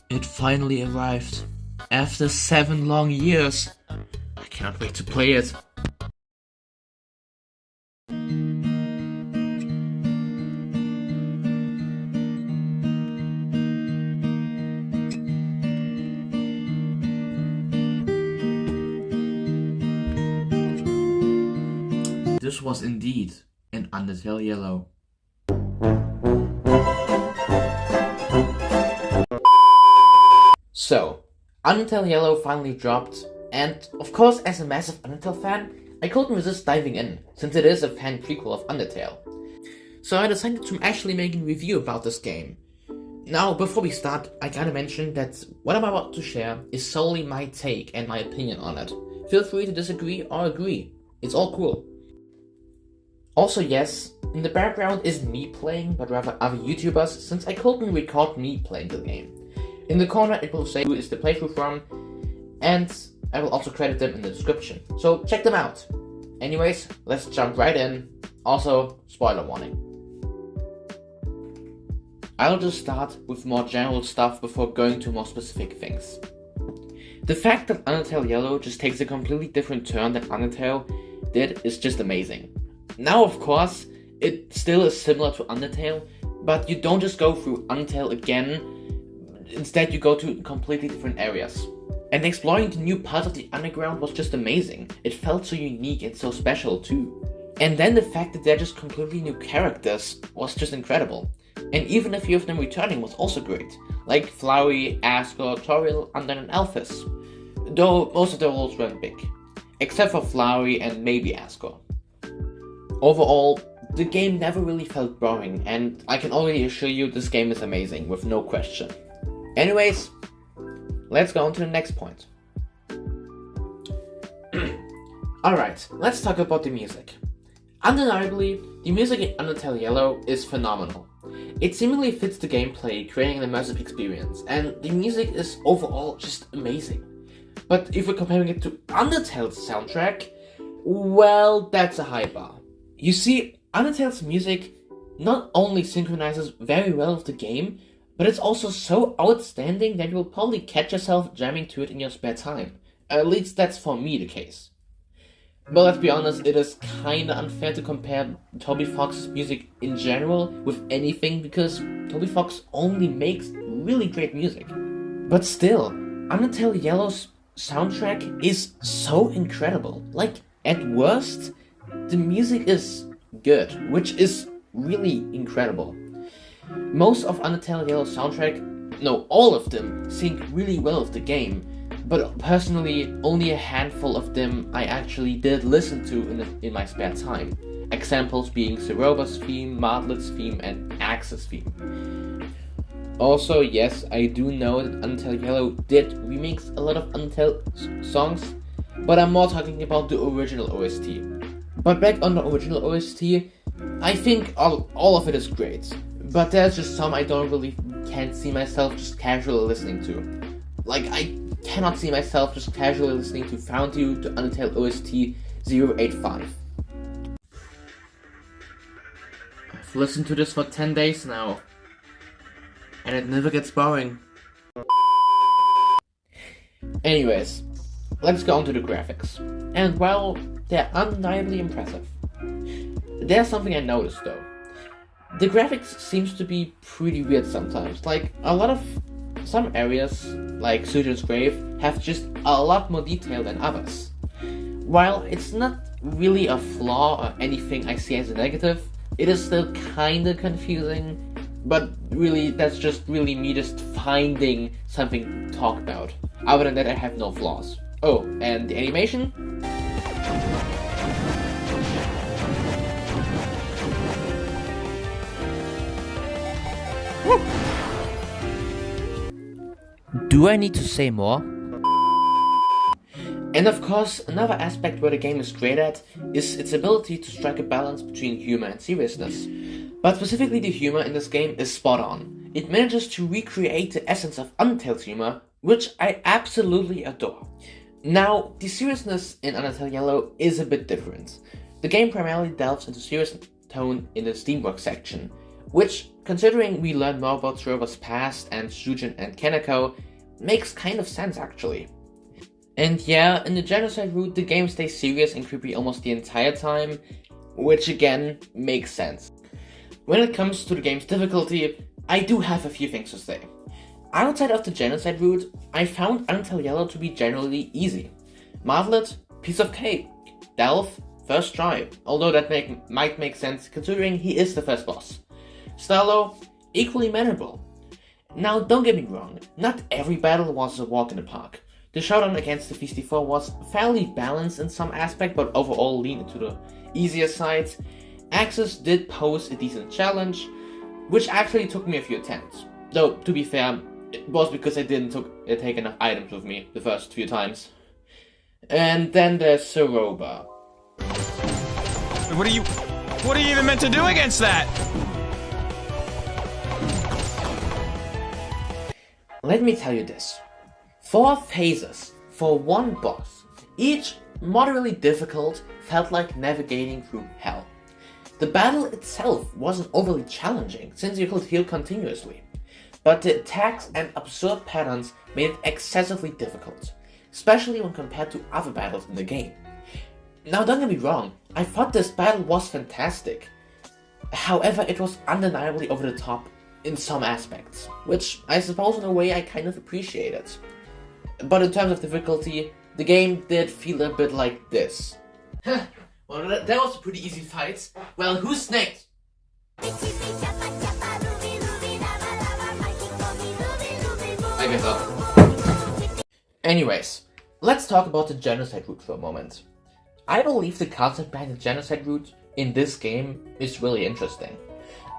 It finally arrived. After 7 long years. I cannot wait to play it. This was indeed an Undertale Yellow. So, Undertale Yellow finally dropped, and of course as a massive Undertale fan, I couldn't resist diving in, since it is a fan prequel of Undertale. So I decided to actually make a review about this game. Now, before we start, I gotta mention that what I'm about to share is solely my take and my opinion on it. Feel free to disagree or agree, it's all cool. Also yes, in the background isn't me playing, but rather other YouTubers, since I couldn't record me playing the game. In the corner it will say who is the playthrough from, and I will also credit them in the description, so check them out. Anyways, let's jump right in. Also, spoiler warning. I'll just start with more general stuff before going to more specific things. The fact that Undertale Yellow just takes a completely different turn than Undertale did is just amazing. Now of course, it still is similar to Undertale, but you don't just go through Undertale again. Instead you go to completely different areas. And exploring the new parts of the underground was just amazing. It felt so unique and so special too. And then the fact that they're just completely new characters was just incredible. And even a few of them returning was also great. Like Flowey, Asgore, Toriel, Undyne and Alphys. Though most of the roles weren't big. Except for Flowey and maybe Asgore. Overall, the game never really felt boring, and I can already assure you this game is amazing, with no question. Anyways, let's go on to the next point. Alright, let's talk about the music. Undeniably, the music in Undertale Yellow is phenomenal. It seemingly fits the gameplay, creating an immersive experience, and the music is overall just amazing. But if we're comparing it to Undertale's soundtrack, well, that's a high bar. You see, Undertale's music not only synchronizes very well with the game, but it's also so outstanding that you will probably catch yourself jamming to it in your spare time. At least that's for me the case. But let's be honest, it is kinda unfair to compare Toby Fox's music in general with anything, because Toby Fox only makes really great music. But still, Undertale Yellow's soundtrack is so incredible. Like, at worst, the music is good, which is really incredible. Most of Undertale Yellow's soundtrack, no, all of them, sync really well with the game, but personally, only a handful of them I actually did listen to in my spare time. Examples being Zeroba's theme, Martlet's theme, and Axe's theme. Also, yes, I do know that Undertale Yellow did remix a lot of Undertale songs, but I'm more talking about the original OST. But back on the original OST, I think all of it is great, but there's just some I can't see myself just casually listening to. Like, I cannot see myself just casually listening to Found You to Undertale OST 085. I've listened to this for 10 days now, and it never gets boring. Anyways, let's go on to the graphics. And well, they're undeniably impressive. There's something I noticed though. The graphics seems to be pretty weird sometimes. Like, some areas, like Sujan's grave, have just a lot more detail than others. While it's not really a flaw or anything I see as a negative, it is still kinda confusing, but really that's just really me just finding something to talk about. Other than that, I have no flaws. Oh, and the animation? Woo! Do I need to say more? And of course, another aspect where the game is great at is its ability to strike a balance between humor and seriousness. But specifically the humor in this game is spot on. It manages to recreate the essence of Undertale's humor, which I absolutely adore. Now, the seriousness in Undertale Yellow is a bit different. The game primarily delves into serious tone in the Steamworks section, which, considering we learn more about Soroba's past and Shujin and Kaneko, makes kind of sense actually. And yeah, in the genocide route, the game stays serious and creepy almost the entire time, which again makes sense. When it comes to the game's difficulty, I do have a few things to say. Outside of the genocide route, I found Undertale Yellow to be generally easy. Martlet, piece of cake. Delph, first try, although that might make sense considering he is the first boss. Starlo, equally manageable. Now don't get me wrong, not every battle was a walk in the park. The showdown against the Feasty Four was fairly balanced in some aspect, but overall leaned to the easier side. Axis did pose a decent challenge, which actually took me a few attempts. Though, to be fair, it was because I didn't take enough items with me the first few times. And then there's Soroba. What are you even meant to do against that? Let me tell you this. 4 phases for one boss, each moderately difficult, felt like navigating through hell. The battle itself wasn't overly challenging, since you could heal continuously, but the attacks and absurd patterns made it excessively difficult, especially when compared to other battles in the game. Now don't get me wrong, I thought this battle was fantastic. However, it was undeniably over the top in some aspects, which I suppose in a way I kind of appreciated. But in terms of difficulty, the game did feel a bit like this. Well, that was a pretty easy fight. Well, who's next? I guess so. Anyways, let's talk about the genocide route for a moment. I believe the concept behind the genocide route in this game is really interesting.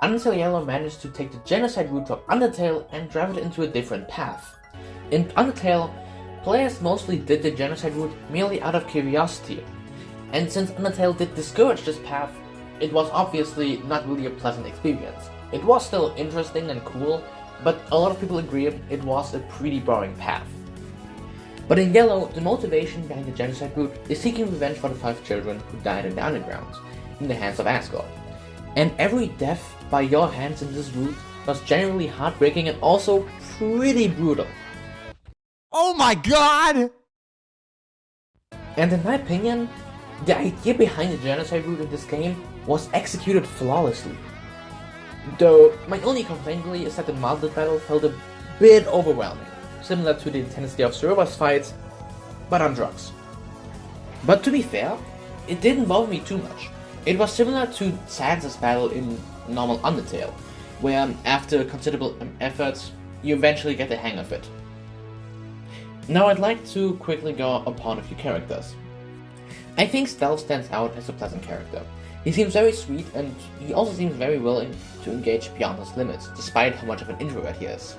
Undertale Yellow managed to take the genocide route from Undertale and drive it into a different path. In Undertale, players mostly did the genocide route merely out of curiosity, and since Undertale did discourage this path, it was obviously not really a pleasant experience. It was still interesting and cool, but a lot of people agree it was a pretty boring path. But in Yellow, the motivation behind the genocide route is seeking revenge for the 5 children who died in the underground, in the hands of Asgore. And every death by your hands in this route was genuinely heartbreaking and also pretty brutal. Oh my god! And in my opinion, the idea behind the genocide route in this game was executed flawlessly. Though, my only complaint really is that the Martlet battle felt a bit overwhelming, similar to the intensity of Soroba's fights, but on drugs. But to be fair, it didn't bother me too much. It was similar to Sansa's battle in normal Undertale, where after considerable effort, you eventually get the hang of it. Now I'd like to quickly go upon a few characters. I think Stealth stands out as a pleasant character. He seems very sweet and he also seems very willing to engage beyond his limits, despite how much of an introvert he is.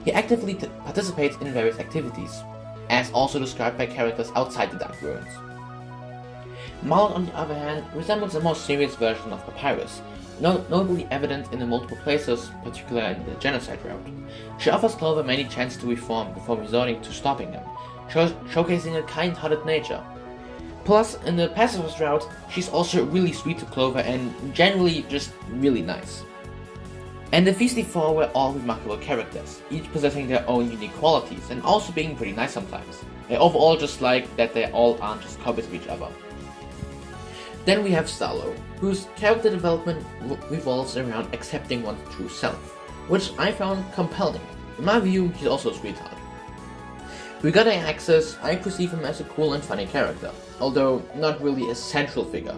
He actively participates in various activities, as also described by characters outside the Dark Ruins. Marlon, on the other hand, resembles a more serious version of Papyrus, notably evident in the multiple places, particularly in the genocide route. She offers Clover many chances to reform before resorting to stopping him, showcasing a kind-hearted nature. Plus, in the pacifist route, she's also really sweet to Clover and generally just really nice. And the Feasty Four were all remarkable characters, each possessing their own unique qualities and also being pretty nice sometimes. I overall just like that they all aren't just copies of each other. Then we have Starlo, whose character development revolves around accepting one's true self, which I found compelling. In my view, he's also a sweetheart. Regarding Axis, I perceive him as a cool and funny character, although not really a central figure.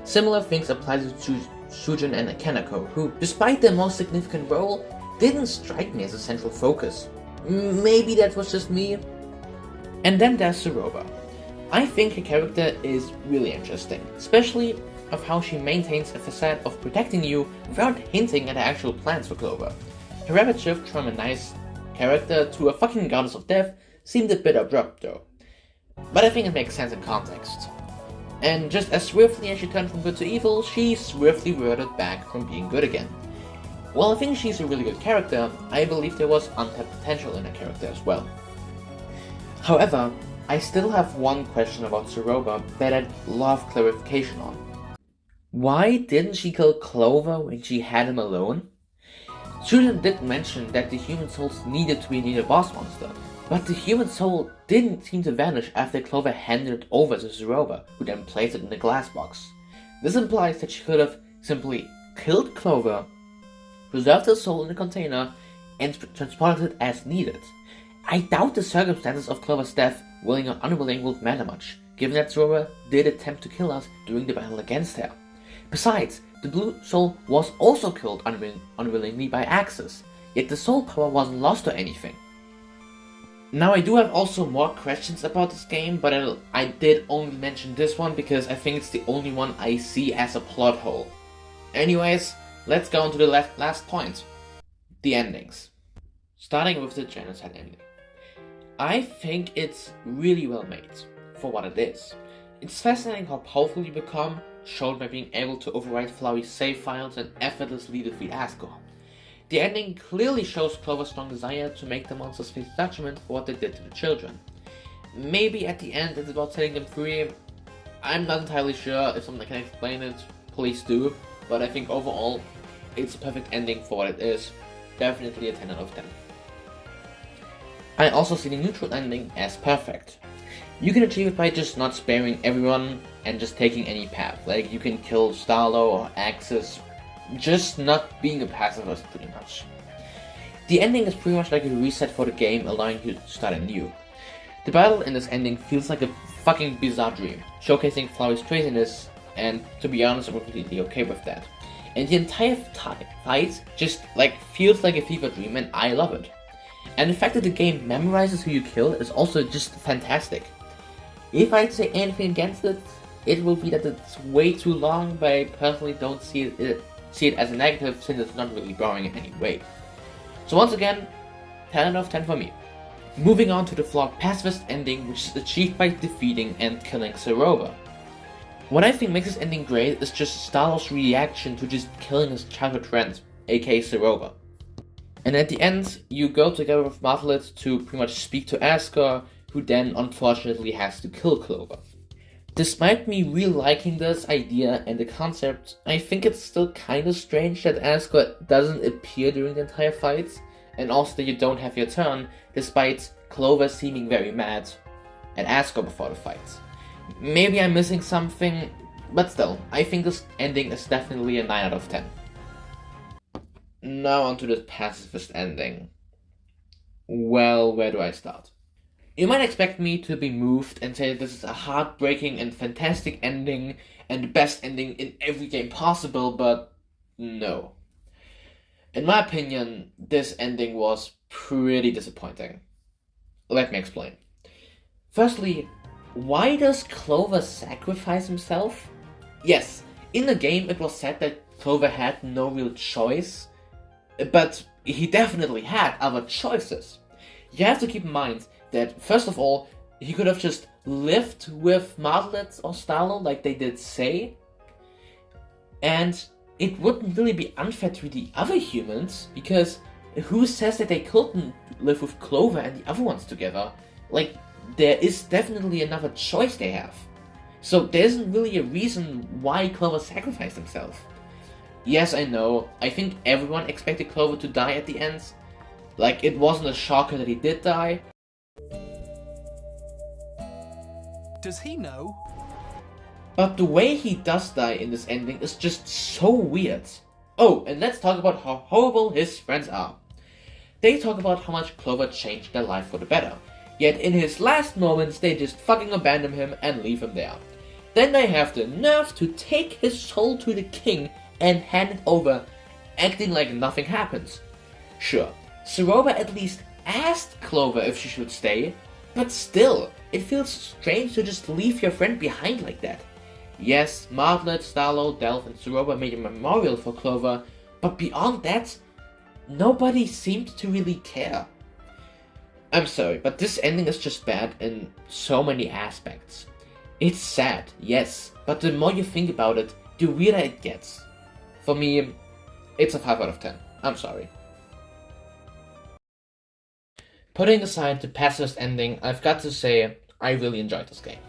Similar things apply to Shujin and Kaneko, who, despite their most significant role, didn't strike me as a central focus. Maybe that was just me. And then there's Soroba. I think her character is really interesting, especially of how she maintains a facade of protecting you without hinting at her actual plans for Clover. Her rapid shift from a nice character to a fucking goddess of death seemed a bit abrupt though, but I think it makes sense in context. And just as swiftly as she turned from good to evil, she swiftly reverted back from being good again. While I think she's a really good character, I believe there was untapped potential in her character as well. However, I still have one question about Soroba that I'd love clarification on. Why didn't she kill Clover when she had him alone? Susan did mention that the human souls needed to be near the boss monster, but the human soul didn't seem to vanish after Clover handed it over to Zeroba, who then placed it in the glass box. This implies that she could have simply killed Clover, preserved her soul in the container, and transported it as needed. I doubt the circumstances of Clover's death, willing or unwilling, would matter much, given that Zeroba did attempt to kill us during the battle against her. Besides, the blue soul was also killed unwillingly by Axis, yet the soul power wasn't lost or anything. Now I do have also more questions about this game, but I did only mention this one because I think it's the only one I see as a plot hole. Anyways, let's go on to the last point. The endings. Starting with the genocide ending. I think it's really well made, for what it is. It's fascinating how powerful you become, shown by being able to override Flowey's save files and effortlessly defeat Asgore. The ending clearly shows Clover's strong desire to make the monsters face judgment for what they did to the children. Maybe at the end it's about setting them free. I'm not entirely sure. If someone can explain it, please do. But I think overall, it's a perfect ending for what it is. Definitely a 10 out of 10. I also see the neutral ending as perfect. You can achieve it by just not sparing everyone and just taking any path. Like, you can kill Starlo or Axis, just not being a pacifist pretty much. The ending is pretty much like a reset for the game, allowing you to start anew. The battle in this ending feels like a fucking bizarre dream, showcasing Flowey's craziness, and to be honest, I'm completely okay with that. And the entire fight just feels like a fever dream, and I love it. And the fact that the game memorizes who you kill is also just fantastic. If I'd say anything against it, it will be that it's way too long, but I personally don't see it as a negative since it's not really boring in any way. So once again, 10 out of 10 for me. Moving on to the flawed pacifist ending, which is achieved by defeating and killing Zeroba. What I think makes this ending great is just Starlo's reaction to just killing his childhood friend, aka Zeroba. And at the end, you go together with Martlet to pretty much speak to Asgore, who then unfortunately has to kill Clover. Despite me really liking this idea and the concept, I think it's still kinda strange that Asgore doesn't appear during the entire fight, and also that you don't have your turn, despite Clover seeming very mad at Asgore before the fight. Maybe I'm missing something, but still, I think this ending is definitely a 9 out of 10. Now onto the pacifist ending. Well, where do I start? You might expect me to be moved and say this is a heartbreaking and fantastic ending and the best ending in every game possible, but no. In my opinion, this ending was pretty disappointing. Let me explain. Firstly, why does Clover sacrifice himself? Yes, in the game it was said that Clover had no real choice, but he definitely had other choices. You have to keep in mind that, first of all, he could have just lived with Martlet or Starlo like they did say, and it wouldn't really be unfair to the other humans, because who says that they couldn't live with Clover and the other ones together? Like, there is definitely another choice they have. So there isn't really a reason why Clover sacrificed himself. Yes, I know, I think everyone expected Clover to die at the end. Like, it wasn't a shocker that he did die. Does he know? But the way he does die in this ending is just so weird. Oh, and let's talk about how horrible his friends are. They talk about how much Clover changed their life for the better, yet in his last moments they just fucking abandon him and leave him there. Then they have the nerve to take his soul to the king and hand it over, acting like nothing happens. Sure, Zeroba at least asked Clover if she should stay, but still, it feels strange to just leave your friend behind like that. Yes, Martlet, Starlo, Delph, and Zeroba made a memorial for Clover, but beyond that, nobody seemed to really care. I'm sorry, but this ending is just bad in so many aspects. It's sad, yes, but the more you think about it, the weirder it gets. For me, it's a 5 out of 10. I'm sorry. Putting aside the pacifist ending, I've got to say, I really enjoyed this game.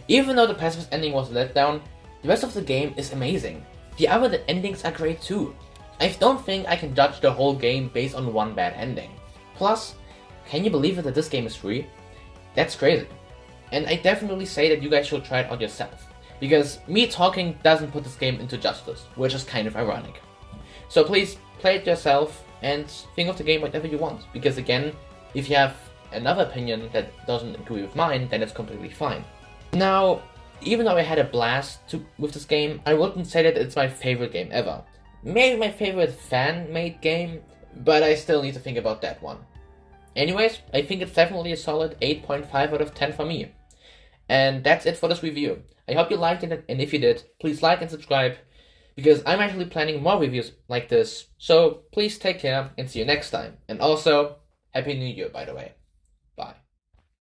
Even though the pacifist ending was a letdown, The rest of the game is amazing. The other endings are great too. I don't think I can judge the whole game based on one bad ending. Plus, can you believe it that this game is free? That's crazy. And I definitely say that you guys should try it out yourself, because me talking doesn't put this game into justice, which is kind of ironic. So please play it yourself and think of the game whatever you want, because again, if you have another opinion that doesn't agree with mine, then it's completely fine. Now, even though I had a blast with this game, I wouldn't say that it's my favorite game ever. Maybe my favorite fan-made game, but I still need to think about that one. Anyways, I think it's definitely a solid 8.5 out of 10 for me. And that's it for this review. I hope you liked it, and if you did, please like and subscribe, because I'm actually planning more reviews like this. So please take care and see you next time. And also, Happy New Year, by the way.